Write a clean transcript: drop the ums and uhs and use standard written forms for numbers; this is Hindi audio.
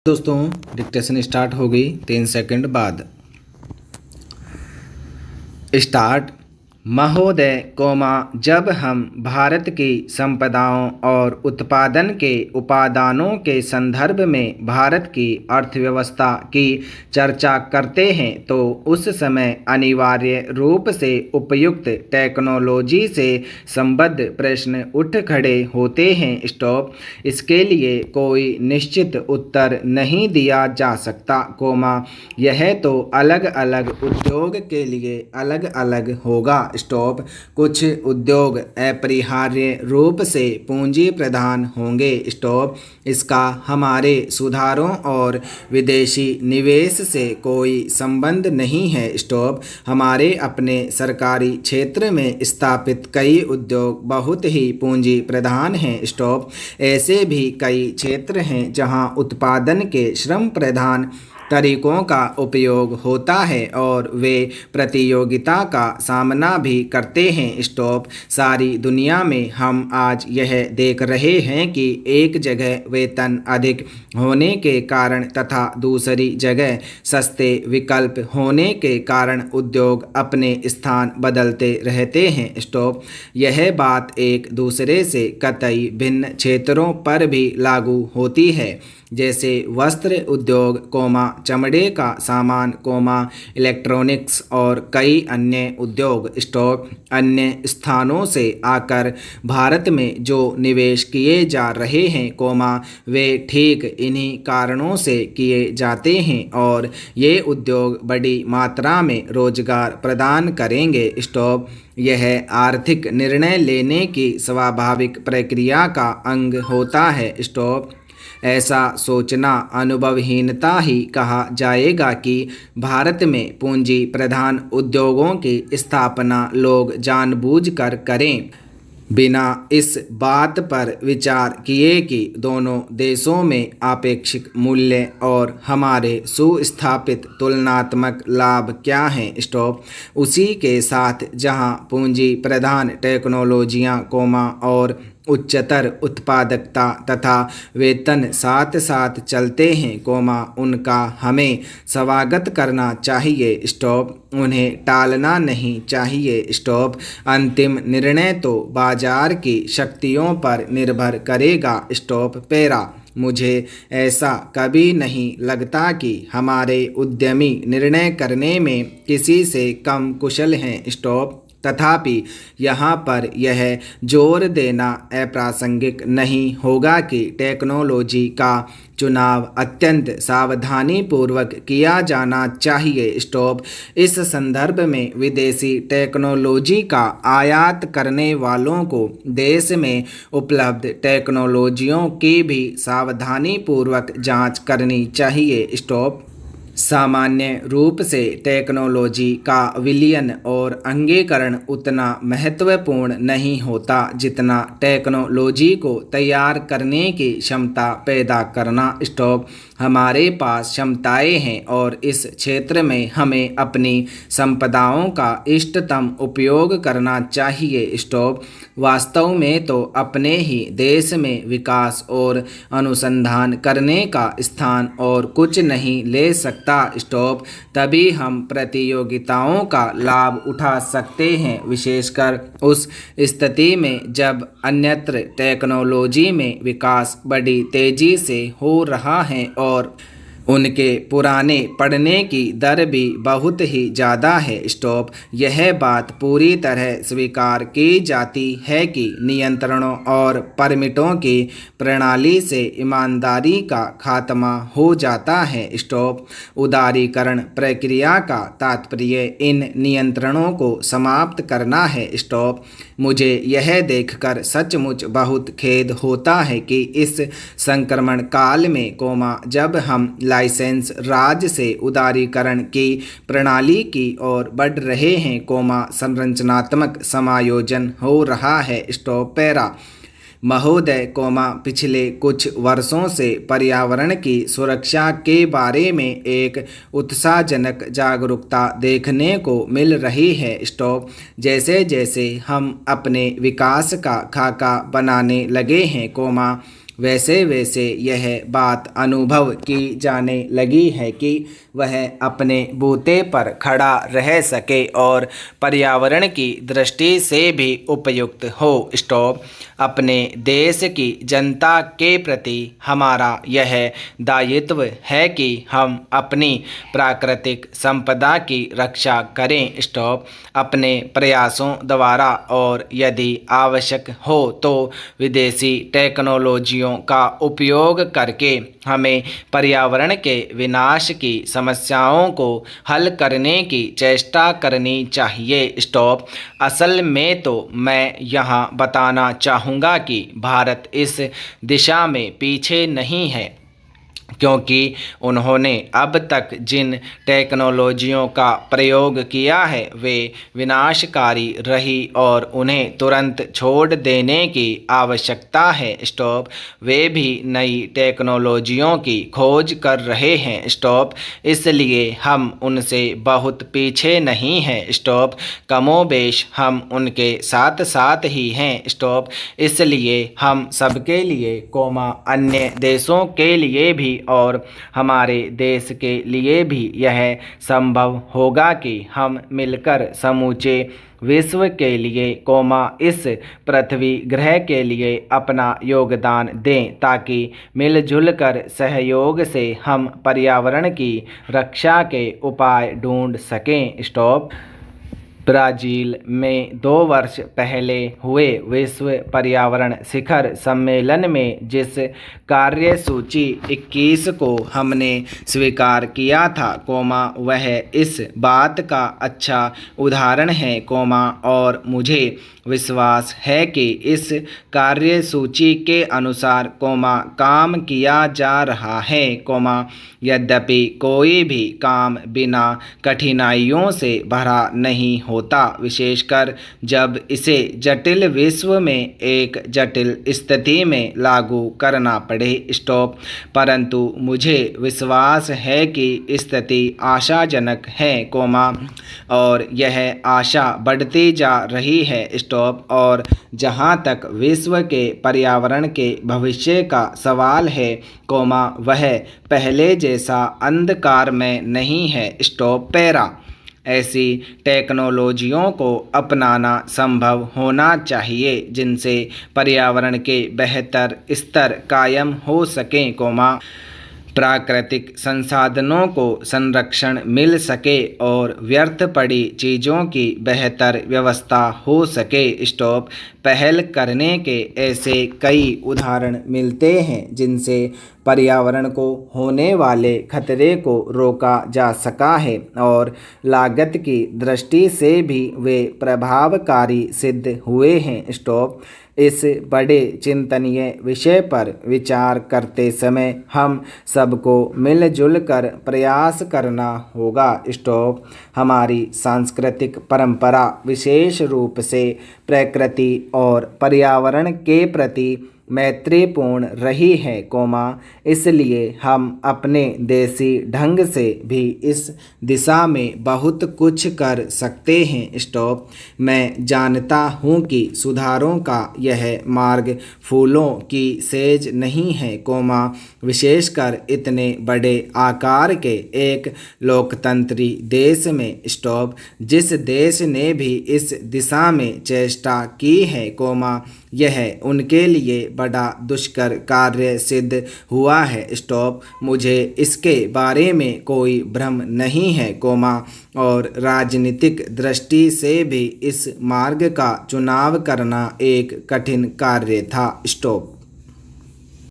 दोस्तों डिक्टेशन स्टार्ट हो गई 3 सेकंड बाद। स्टार्ट। महोदय, जब हम भारत की संपदाओं और उत्पादन के उपादानों के संदर्भ में भारत की अर्थव्यवस्था की चर्चा करते हैं तो उस समय अनिवार्य रूप से उपयुक्त टेक्नोलॉजी से संबद्ध प्रश्न उठ खड़े होते हैं। स्टॉप। इसके लिए कोई निश्चित उत्तर नहीं दिया जा सकता, यह तो अलग अलग उद्योग के लिए अलग अलग होगा। स्टॉप। कुछ उद्योग अपरिहार्य रूप से पूंजी प्रधान होंगे। स्टॉप। इसका हमारे सुधारों और विदेशी निवेश से कोई संबंध नहीं है। स्टॉप। हमारे अपने सरकारी क्षेत्र में स्थापित कई उद्योग बहुत ही पूंजी प्रधान हैं। स्टॉप। ऐसे भी कई क्षेत्र हैं जहां उत्पादन के श्रम प्रधान तरीकों का उपयोग होता है और वे प्रतियोगिता का सामना भी करते हैं। स्टॉप। सारी दुनिया में हम आज यह देख रहे हैं कि एक जगह वेतन अधिक होने के कारण तथा दूसरी जगह सस्ते विकल्प होने के कारण उद्योग अपने स्थान बदलते रहते हैं। स्टॉप। यह बात एक दूसरे से कतई भिन्न क्षेत्रों पर भी लागू होती है, जैसे वस्त्र उद्योग, चमड़े का सामान, इलेक्ट्रॉनिक्स और कई अन्य उद्योग। स्टॉक। अन्य स्थानों से आकर भारत में जो निवेश किए जा रहे हैं, वे ठीक इन्हीं कारणों से किए जाते हैं और ये उद्योग बड़ी मात्रा में रोजगार प्रदान करेंगे। स्टॉप। यह आर्थिक निर्णय लेने की स्वाभाविक प्रक्रिया का अंग होता है। स्टॉप। ऐसा सोचना अनुभवहीनता ही कहा जाएगा कि भारत में पूंजी प्रधान उद्योगों की स्थापना लोग जानबूझकर करें, बिना इस बात पर विचार किए कि दोनों देशों में आपेक्षिक मूल्य और हमारे सुस्थापित तुलनात्मक लाभ क्या हैं। स्टॉप। उसी के साथ जहां पूंजी प्रधान टेक्नोलॉजियां, और उच्चतर उत्पादकता तथा वेतन साथ साथ चलते हैं, उनका हमें स्वागत करना चाहिए। स्टॉप। उन्हें टालना नहीं चाहिए। स्टॉप। अंतिम निर्णय तो बाजार की शक्तियों पर निर्भर करेगा। स्टॉप। पैरा। मुझे ऐसा कभी नहीं लगता कि हमारे उद्यमी निर्णय करने में किसी से कम कुशल हैं। स्टॉप। तथापि यहाँ पर यह जोर देना अप्रासंगिक नहीं होगा कि टेक्नोलॉजी का चुनाव अत्यंत सावधानी पूर्वक किया जाना चाहिए। स्टॉप। इस संदर्भ में विदेशी टेक्नोलॉजी का आयात करने वालों को देश में उपलब्ध टेक्नोलॉजियों की भी सावधानी पूर्वक जांच करनी चाहिए। स्टॉप। सामान्य रूप से टेक्नोलॉजी का विलयन और अंगीकरण उतना महत्वपूर्ण नहीं होता जितना टेक्नोलॉजी को तैयार करने की क्षमता पैदा करना। स्टॉप। हमारे पास क्षमताएं हैं और इस क्षेत्र में हमें अपनी संपदाओं का इष्टतम उपयोग करना चाहिए। स्टॉप। वास्तव में तो अपने ही देश में विकास और अनुसंधान करने का स्थान और कुछ नहीं ले सकता। स्टॉप। तभी हम प्रतियोगिताओं का लाभ उठा सकते हैं, विशेषकर उस स्थिति में जब अन्यत्र टेक्नोलॉजी में विकास बड़ी तेजी से हो रहा है और उनके पुराने पढ़ने की दर भी बहुत ही ज़्यादा है। स्टॉप। यह बात पूरी तरह स्वीकार की जाती है कि नियंत्रणों और परमिटों की प्रणाली से ईमानदारी का खात्मा हो जाता है। स्टॉप। उदारीकरण प्रक्रिया का तात्पर्य इन नियंत्रणों को समाप्त करना है। स्टॉप। मुझे यह देखकर सचमुच बहुत खेद होता है कि इस संक्रमण काल में, जब हम लाइसेंस राज से उदारीकरण की प्रणाली की ओर बढ़ रहे हैं, संरचनात्मक समायोजन हो रहा है। स्टॉप। पैरा। महोदय, पिछले कुछ वर्षों से पर्यावरण की सुरक्षा के बारे में एक उत्साहजनक जागरूकता देखने को मिल रही है। स्टॉप। जैसे जैसे हम अपने विकास का खाका बनाने लगे हैं, वैसे वैसे यह बात अनुभव की जाने लगी है कि वह अपने बूते पर खड़ा रह सके और पर्यावरण की दृष्टि से भी उपयुक्त हो। स्टॉप। अपने देश की जनता के प्रति हमारा यह दायित्व है कि हम अपनी प्राकृतिक संपदा की रक्षा करें। स्टॉप। अपने प्रयासों द्वारा और यदि आवश्यक हो तो विदेशी टेक्नोलॉजियों का उपयोग करके हमें पर्यावरण के विनाश की समस्याओं को हल करने की चेष्टा करनी चाहिए। स्टॉप। असल में तो मैं यहाँ बताना चाहूँगा कि भारत इस दिशा में पीछे नहीं है, क्योंकि उन्होंने अब तक जिन टेक्नोलॉजियों का प्रयोग किया है वे विनाशकारी रही और उन्हें तुरंत छोड़ देने की आवश्यकता है। स्टॉप। वे भी नई टेक्नोलॉजियों की खोज कर रहे हैं। स्टॉप। इसलिए हम उनसे बहुत पीछे नहीं हैं। स्टॉप। कमोबेश हम उनके साथ साथ ही हैं। स्टॉप। इसलिए हम सबके लिए अन्य देशों के लिए भी और हमारे देश के लिए भी यह संभव होगा कि हम मिलकर समूचे विश्व के लिए इस पृथ्वी ग्रह के लिए अपना योगदान दें, ताकि मिलजुल कर सहयोग से हम पर्यावरण की रक्षा के उपाय ढूंढ सकें। स्टॉप। ब्राज़ील में 2 वर्ष पहले हुए विश्व पर्यावरण शिखर सम्मेलन में जिस कार्यसूची 21 को हमने स्वीकार किया था, वह इस बात का अच्छा उदाहरण है, और मुझे विश्वास है कि इस कार्यसूची के अनुसार काम किया जा रहा है, यद्यपि कोई भी काम बिना कठिनाइयों से भरा नहीं होता, विशेषकर जब इसे जटिल विश्व में एक जटिल स्थिति में लागू करना पड़े। स्टॉप। परंतु मुझे विश्वास है कि स्थिति आशाजनक है, और यह आशा बढ़ती जा रही है। स्टॉप। और जहाँ तक विश्व के पर्यावरण के भविष्य का सवाल है, वह पहले जैसा अंधकार में नहीं है। स्टॉप। पैरा। ऐसी टेक्नोलॉजियों को अपनाना संभव होना चाहिए जिनसे पर्यावरण के बेहतर स्तर कायम हो सकें, प्राकृतिक संसाधनों को संरक्षण मिल सके और व्यर्थ पड़ी चीज़ों की बेहतर व्यवस्था हो सके। स्टॉप। पहल करने के ऐसे कई उदाहरण मिलते हैं जिनसे पर्यावरण को होने वाले खतरे को रोका जा सका है, और लागत की दृष्टि से भी वे प्रभावकारी सिद्ध हुए हैं। स्टॉप। इस बड़े चिंतनीय विषय पर विचार करते समय हम सबको मिलजुल कर प्रयास करना होगा। स्टॉप। हमारी सांस्कृतिक परंपरा विशेष रूप से प्रकृति और पर्यावरण के प्रति मैत्रीपूर्ण रही है, इसलिए हम अपने देसी ढंग से भी इस दिशा में बहुत कुछ कर सकते हैं। स्टॉप। मैं जानता हूँ कि सुधारों का यह मार्ग फूलों की सेज नहीं है, विशेषकर इतने बड़े आकार के एक लोकतंत्री देश में। स्टॉप। जिस देश ने भी इस दिशा में चेष्टा की है, यह उनके लिए बड़ा दुष्कर कार्य सिद्ध हुआ है। स्टॉप। मुझे इसके बारे में कोई भ्रम नहीं है, और राजनीतिक दृष्टि से भी इस मार्ग का चुनाव करना एक कठिन कार्य था। स्टॉप।